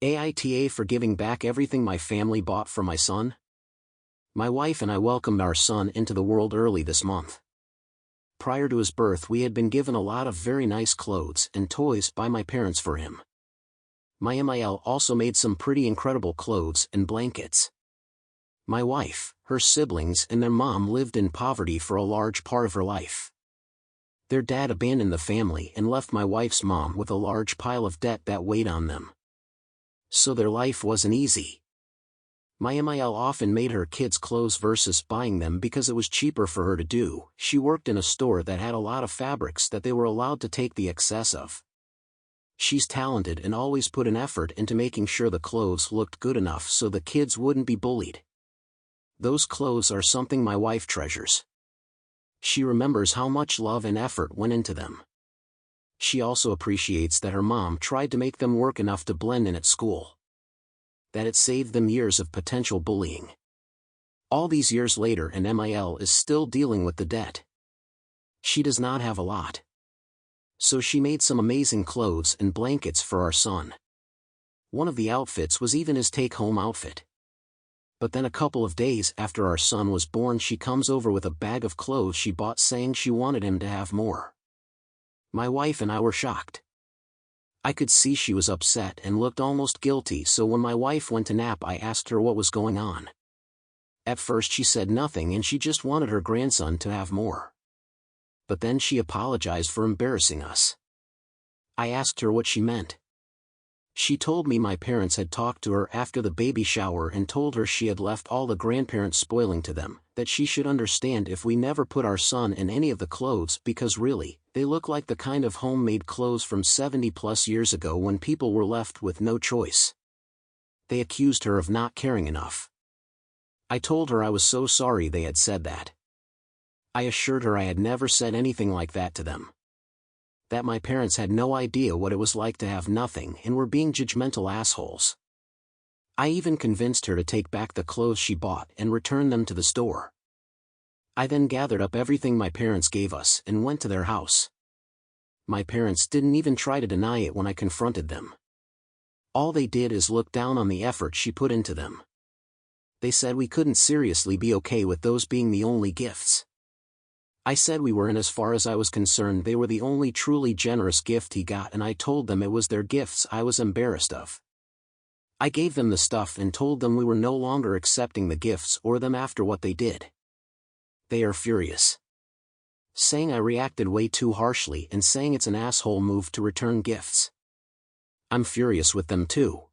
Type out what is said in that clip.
AITA for giving back everything my family bought for my son? My wife and I welcomed our son into the world early this month. Prior to his birth, we had been given a lot of very nice clothes and toys by my parents for him. My MIL also made some pretty incredible clothes and blankets. My wife, her siblings and their mom lived in poverty for a large part of her life. Their dad abandoned the family and left my wife's mom with a large pile of debt that weighed on them. So their life wasn't easy. My MIL often made her kids clothes versus buying them because it was cheaper for her to do. She worked in a store that had a lot of fabrics that they were allowed to take the excess of. She's talented and always put an effort into making sure the clothes looked good enough so the kids wouldn't be bullied. Those clothes are something my wife treasures. She remembers how much love and effort went into them. She also appreciates that her mom tried to make them work enough to blend in at school. That it saved them years of potential bullying. All these years later, and MIL is still dealing with the debt. She does not have a lot. So she made some amazing clothes and blankets for our son. One of the outfits was even his take-home outfit. But then a couple of days after our son was born, she comes over with a bag of clothes she bought, saying she wanted him to have more. My wife and I were shocked. I could see she was upset and looked almost guilty, so when my wife went to nap I asked her what was going on. At first she said nothing and she just wanted her grandson to have more. But then she apologized for embarrassing us. I asked her what she meant. She told me my parents had talked to her after the baby shower and told her she had left all the grandparents spoiling to them, that she should understand if we never put our son in any of the clothes because really, they look like the kind of homemade clothes from 70+ years ago when people were left with no choice. They accused her of not caring enough. I told her I was so sorry they had said that. I assured her I had never said anything like that to them. That my parents had no idea what it was like to have nothing and were being judgmental assholes. I even convinced her to take back the clothes she bought and return them to the store. I then gathered up everything my parents gave us and went to their house. My parents didn't even try to deny it when I confronted them. All they did is look down on the effort she put into them. They said we couldn't seriously be okay with those being the only gifts. I said we were, and as far as I was concerned they were the only truly generous gift he got, and I told them it was their gifts I was embarrassed of. I gave them the stuff and told them we were no longer accepting the gifts or them after what they did. They are furious. Saying I reacted way too harshly and saying it's an asshole move to return gifts. I'm furious with them too.